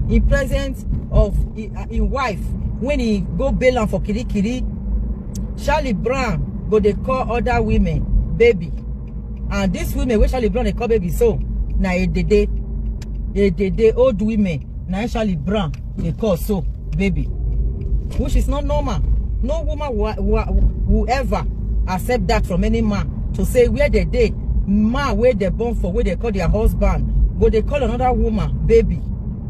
in presence of his wife when he go bail am for kirikiri. Charlie Brown go they call other women baby, and these women wey Charlie Brown they call baby so na they old women na Charlie Brown they call so baby, which is not normal. No woman will ever accept that from any man to say where they man where they born for, where they call their husband, go they call another woman baby.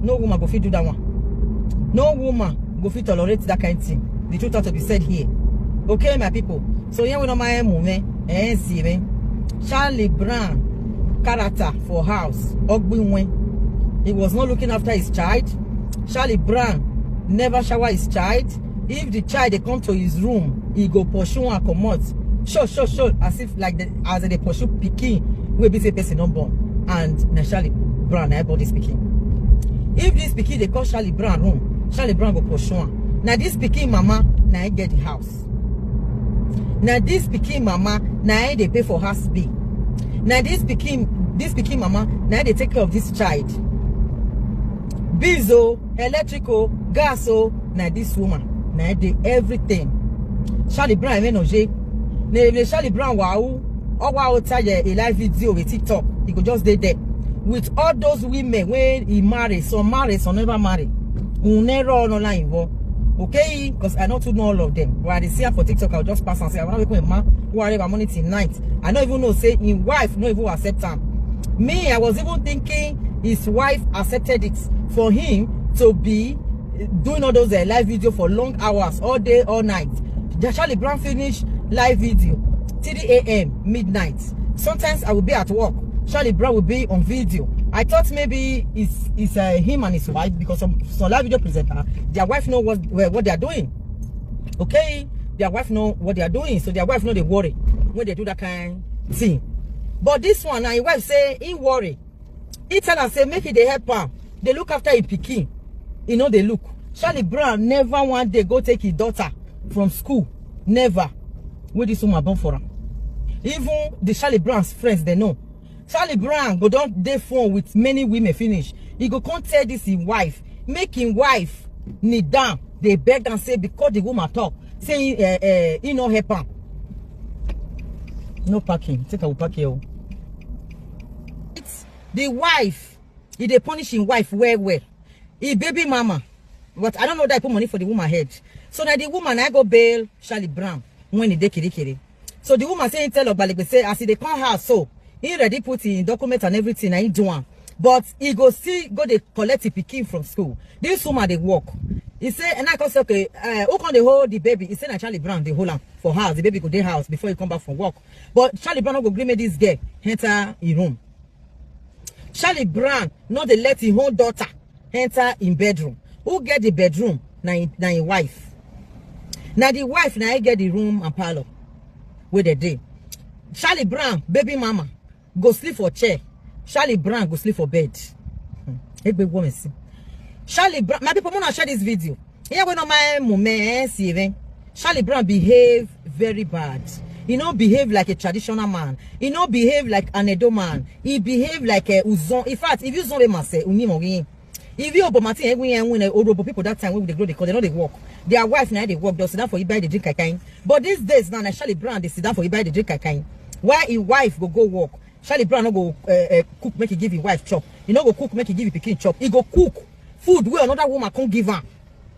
No woman go fit do that one. No woman go fit tolerate that kind of thing. The truth has to be said here. Okay, my people. So here we know my movement and see me. Charlie Brown character for house. He was not looking after his child. Charlie Brown never shower his child. If the child they come to his room, he go pursue and come out. Sure, as if like as they pursue pikin, we be say person not born. And na Charlie Brown everybody speaking. If this pikin they call Charlie Brown room, Charlie Brown go pursue am. Now this pikin mama na get the house. Now this pikin mama na they pay for house bill. Now this pikin mama na they take care of this child. Bills, electrical, gas, na this woman. Now they everything. Charlie Brown menoje. Ne Charlie Brown wow. Or wow tell a live video with TikTok. He could just stay there. With all those women when he married, some never married. Who never online involved. Okay? Because I know to know all of them. But I see her for TikTok, I'll just pass and say, I want to become a man who are ever money tonight. I don't even know, say his wife no even accept him. Me, I was even thinking his wife accepted it for him to be doing all those live video for long hours, all day, all night. Charlie Brown finished live video 3 a.m. midnight. Sometimes I will be at work. Charlie Brown will be on video. I thought maybe it's him and his wife, because some live video presenter, their wife know what they are doing. Okay, their wife know what they are doing, so their wife know they worry when they do that kind of thing. But this one, now his wife say he worry. He tell her say make it they help her. They look after his pikin. You know they look. Charlie Brown never one day go take his daughter from school. Never. Where this woman born for her. Even the Charlie Brown's friends they know. Charlie Brown go down day phone with many women finish. He go come tell this his wife, make him wife kneel down. They beg and say because the woman talk, saying he no help her. No parking. Take a park here. It's the wife. He they punish his wife well. He baby mama. But I don't know that I put money for the woman head. So now the woman I go bail Charlie Brown when he dey kiri. So the woman say tell Obalegbe say as they come house so he already put in document and everything and he do one. But he go see go they collect the pikin from school. This woman they work. He say and I can say okay, who can they hold the baby? He say na Charlie Brown they hold him for house. The baby go dey house before he come back from work. But Charlie Brown go agree make this girl enter his room. Charlie Brown not they let his own daughter enter in bedroom. Who get the bedroom? Na his wife. Now the wife now get the room and parlor where they dey. Charlie Brown baby mama go sleep for chair. Charlie Brown go sleep for bed. Charlie Brown, my people wanna share this video. Here we know my moment see Charlie Brown behave very bad. He don't behave like a traditional man. He don't behave like an Edo man. He behave like a Uzon. In fact, if you zone man say if you Obamati when Orobo people that time when they grow they know they work. Their wife now they work, they'll sit down for you buy the drink kind. But these days now Charlie Brown they sit down for you buy the drink kind. Why his wife go work? Charlie Brown no go cook make he give his wife chop. He no go cook make he give his pikin chop. He go cook food where another woman can't give her.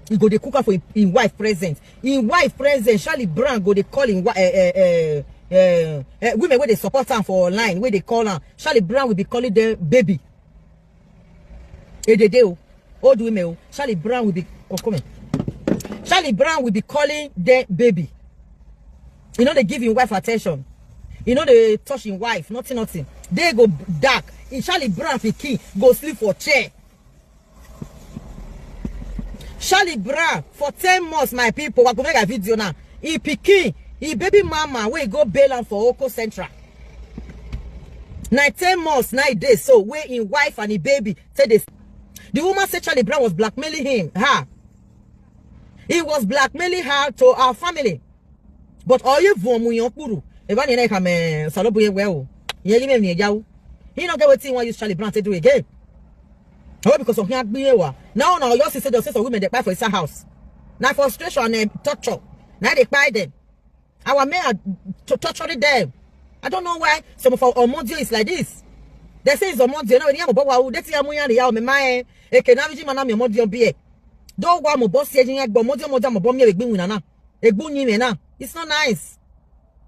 He go they cook her for his wife present. In wife present, Charlie Brown go they call him women where they support her for online where they call her. Charlie Brown will be calling them baby. Old women, Charlie Brown will be Charlie Brown will be calling them baby. You know they give his wife attention. You know they touch his wife, nothing. They go dark. In Charlie Brown pikin go sleep for chair. Charlie Brown for 10 months, my people. I go make a video now. He pikin, he baby mama where go bail am for Oko Central. 10 months, 9 days. So where his wife and his baby say this. The woman said Charlie Brown was blackmailing her. He was blackmailing her to our family. But all you vomu yonkuru. If I need come salobu well. He don't get what he want use Charlie Brown to do again. Oh, because of here, now your sister the sister women they buy for his house. Now frustration and torture. Now they buy them. Our men are torturing them. I don't know why some of our Omodio is like this. They say it's Omodio. Now we have about that's the Amuya, the Alme, a Kenaviji Manam, Modio Be. Don't want my boss saying, Modio Modam, Bomia, a Bunana, a Bunimena. It's not nice.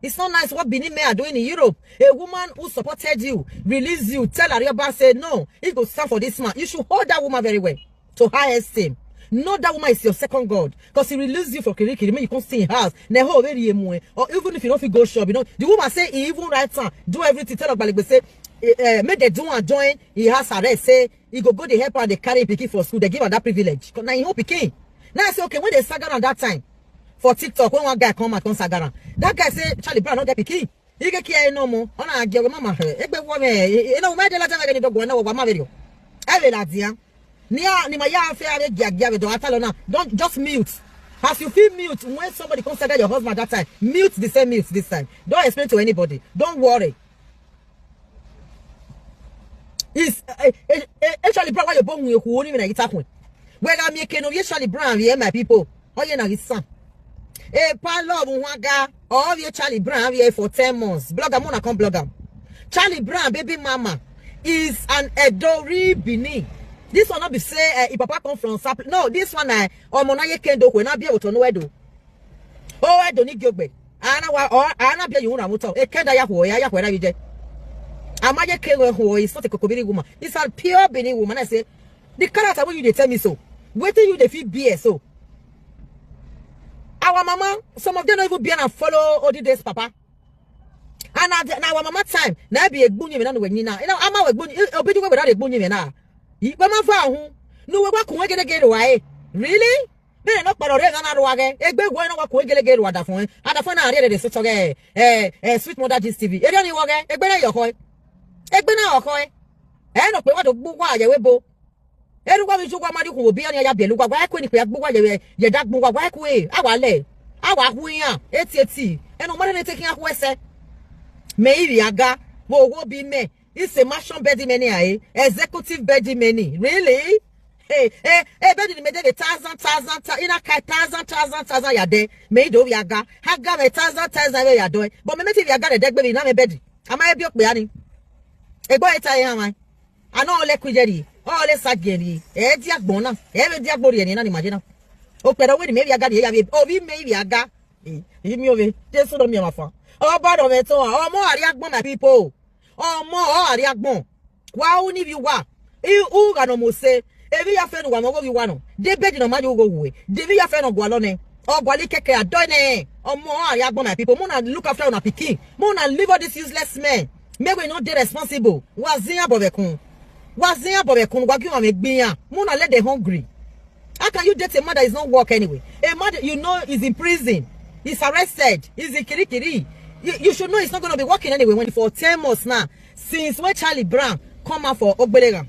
It's not nice what Benin men are doing in Europe. A woman who supported you, release you, tell her your boss, say no, he go stand for this man. You should hold that woman very well to high esteem. Know that woman is your second God. Because he released you for Kiriki, you can't stay in house. Or even if you don't go shop, you know, the woman say he even right now, do everything, tell her say, make the do and join, he has arrest, say, he go the help and they carry Piki for school, they give her that privilege. Now he hope Piki. Now I say, okay, when they saga on that time, for TikTok, when one guy come and Sagaran, that guy say Charlie Brown not get picky. He get care no more. On a girl, mama, you know, my dad I don't go no over my video. Every lad, yeah. Near Nimaya fair Gavido, don't just mute. As you feel mute when somebody consider your husband that time, mute the same mute this time. Don't explain to anybody. Don't worry. It's Charlie Brown, why you're born with who even attack with. When I'm making of Charlie Brown, yeah, my people. Oh, yeah, his son. Epa love Waga, all your Charlie Brown here for 10 months. Blogger Mona come blogger. Charlie Brown, baby mama, is an Edori Bini. This one not be say if papa come from Sap. No, this one or Monaye Kendo will not be able to know do. Oh, I don't need your bed. Ana be you want to. A Kenda Yahoo, where you get. Amaya Kendo who is not a Kokobiri woman. It's a pure Bini woman. I say, the character when you tell me so. Wait till you defeat BSO. Our mama, some of them don't even be and follow all the days, papa. And now our mama time, now be a bunny and when you know, I'm a bunny, obey without a bunny now. You mama found no one can get away. Really? They're not but already another way. A big one of what can get water phone. And the phone I read is such a sweet mother TV. A really wag, a better your coy. A better coy. And of what to book while you will. Everyone is who will be on your bill. Why couldn't you have your dark book? Why way? Our lay. Our we are. It's and no matter taking a west. Maybe I got will be me. It's a marshal beddy many, executive beddy many. Really? Hey, beddy made a 1,000 in a 1,000 ya day. Made over yaga. Have got 1,000 away ya doing. But maybe you got a deck baby, not a beddy. Am I a big beani? A boy, I know liquidity. Oh, let's again. Diak bona. Every diak body and imagine. Oh, but maybe I got here. Oh, maybe I got. You just don't me my phone. Oh, bad of it. Oh, more Ariakbon people. Oh, more Ariakbon. Why only you are? You can almost say, every affair one over you one. They bet in a man you go away. They be a friend of Gualone. Oh, Gualicake, Done. Oh, more Ariakbon people. Mona look after on a picking. Mona live all this useless man. Maybe not they responsible. Was there Bobecon? Was there Bobecon? Wagu make beer. Mona let the hungry. How can you date a man that is not work anyway? A man you know is in prison. He's arrested. He's in Kirikiri. You should know he's not going to be working anyway when for 10 months now. Since when Charlie Brown come out for Ogbelega.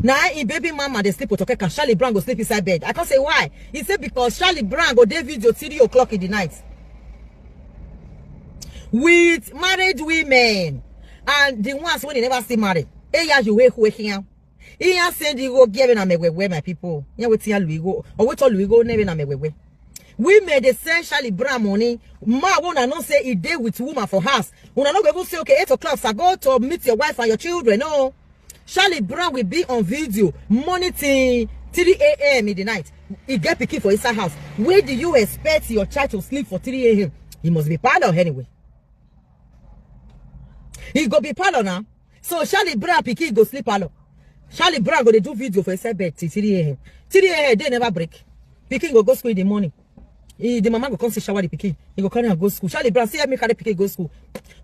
Now in baby mama they sleep with Okeka. Charlie Brown go sleep inside bed. I can't say why. He said because Charlie Brown go day video 3 o'clock in the night. With married women. And the ones when they never stay married. Eya you wait here. He has said you go giving a mewe my people. Yeah, we tell we go. Or what all we go never na mewe. We made essentially Brown money. Ma wanna not say it day with woman for house. Wanna not go say okay 8 o'clock so go to meet your wife and your children. No. Charlie Brown will be on video morning till 3 a.m. in the night. He get picky for his house. Where do you expect your child to sleep for 3 a.m.? He must be parlor anyway. He go be parlor now. So Charlie Brown picky go sleep parlor. Charlie Brown go they do video for his bed till 3 a.m. 3 a.m. they never break. Picky go school in the morning. The mama go come see shower the pikin. He go carry and go school. Charlie Brown say me carry pikin go school.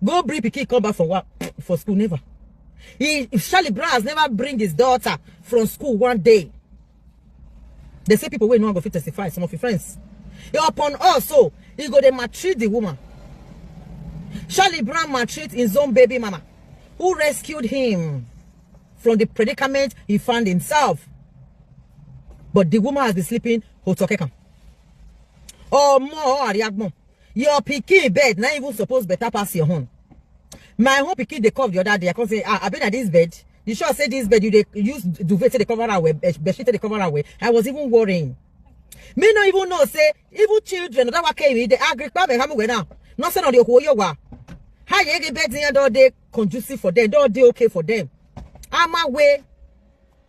Go bring pikin come back for what? For school never. Charlie Brown has never bring his daughter from school one day. They say people will not go fit testify. Some of your friends. He upon also he go they maltreat the woman. Charlie Brown maltreat his own baby mama, who rescued him from the predicament he found himself. But the woman has been sleeping hotokeka. Oh, more Ariagmon. Your pikin bed, not even supposed better pass your home. My home pikin they call the other day. I can say, I been at this bed. You sure say this bed you they use duvet to the cover away, bedsheet to the cover away. I was even worrying. Me no even know say even children that came in the agripame hamu now. Not say no the whole yoga. How you get beds in all day conducive for them, all day okay for them. I'm away.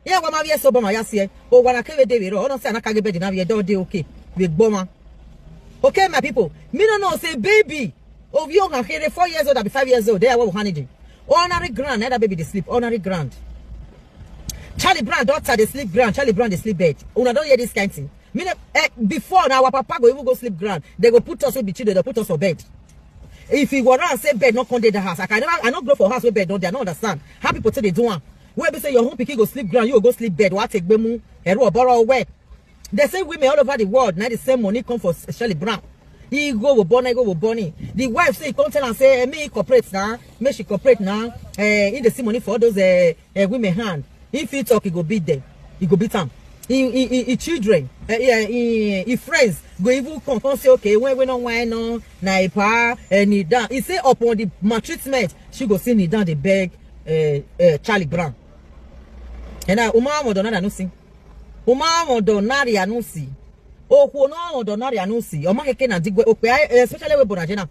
Yeah, what my yes over my yes here. Oh, when I came with David, oh, no say I can't get bed in all day okay. With bomber. Okay, my people. Me no know say baby. Of young and 4 years old, I'll be 5 years old. They are what honey. Honorary grand, that baby they sleep. Honorary grand. Charlie Brown daughter they sleep grand. Charlie Brown they sleep bed. Una don't hear this kind of thing. Before now, our papa go even go sleep grand. They go put us with the children. They put us for bed. If he go around say bed not come to the house, I not go for house with bed. Don't they? I don't understand how people say they do one. Where they say your home picky go sleep grand, you will go sleep bed. What take bemu? Hero borrow away. They say women all over the world now the same money come for Charlie Brown. He go with Bonnie, go with Bonnie. The wife say, come tell and say, me cooperate now, me she cooperate now. In the see money for those women hand. If he talk, he go beat them. He go beat them. He children, he friends go even come say, okay, when we don't want no, na Epa Eddie down. He say upon the maltreatment, she go see kneel down the beg Charlie Brown. And now, Uma Modonada no sing. Uma Modonari no see. Oh, no, donori anusi. O make na digwe especially we bonajena.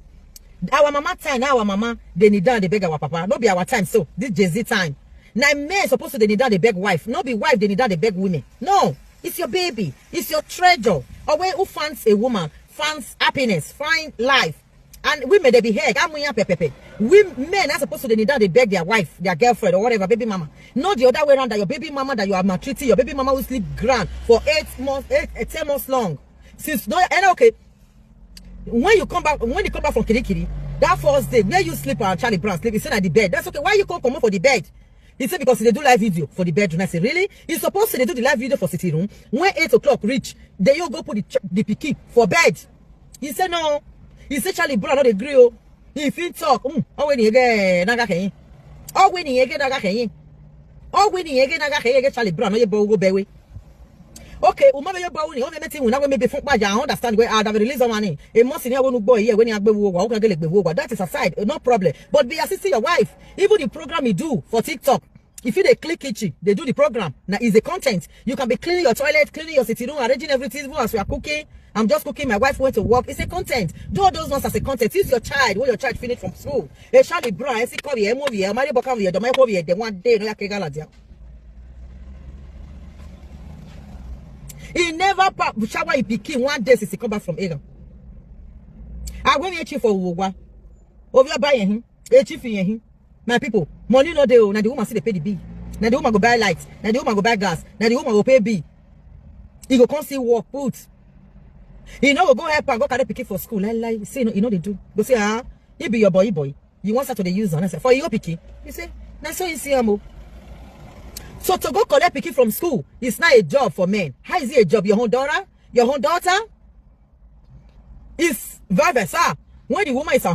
Our mama time, now our mama, they need down the beg our papa. No be our time, so this Jay-Z time. Now men supposed to they need down the beg wife. No be wife, they need down the beg women. No, it's your baby, it's your treasure. Away who finds a woman, finds happiness, find life. And women they be here. We men are supposed to they need down they beg their wife, their girlfriend, or whatever, baby mama. Not the other way around that your baby mama that you are maltreating, your baby mama will sleep grand for 10 months long. Since no and okay. When you come back from Kirikiri, that first day, where you sleep and Charlie Brown sleep, he said at the bed. That's okay. Why you come up for the bed? He said because they do live video for the bedroom. I said, really? He's supposed to they do the live video for sitting room. When 8 o'clock reach, then you go put the picky for bed. He said no. He said Charlie Brown not agree. Oh, if you talk, oh when you get naga kenyi, oh when you get naga kenyi, oh when you get naga kenyi, Charlie Brown no you go bewe. Okay, umama you bow ni. Oh, me we now we maybe I understand where I have release of money. A month in here when you boy here when you have that is aside, no problem. But be assisting your wife. Even the program you do for TikTok. If you they click kitchen, they do the program. Now is the content. You can be cleaning your toilet, cleaning your sitting room, arranging everything even as you are cooking. I'm just cooking. My wife went to work. It's a content. Do all those ones as a content. Use your child when your child finished from school. A Charlie Brown, see call the movie, Mario Bokam, the Michael, the one day, no yakegala. He never shower he became 1 day since he come back from Adam. I went here chief for Uwa. Over buying him, a chief in him. My people, money no deal. Now the woman see they pay the bill. Now the woman go buy lights. Now the woman go buy gas. Now the woman go pay bill. He go come see work put. He no go help and go carry picky for school. Like say no, you know they do. Go say he be your boy. You want to the use on. I say for your picky. You say now so you see amo. So to go collect picky from school, it's not a job for men. How is it a job? Your own daughter? Your own daughter? It's vice versa. When the woman is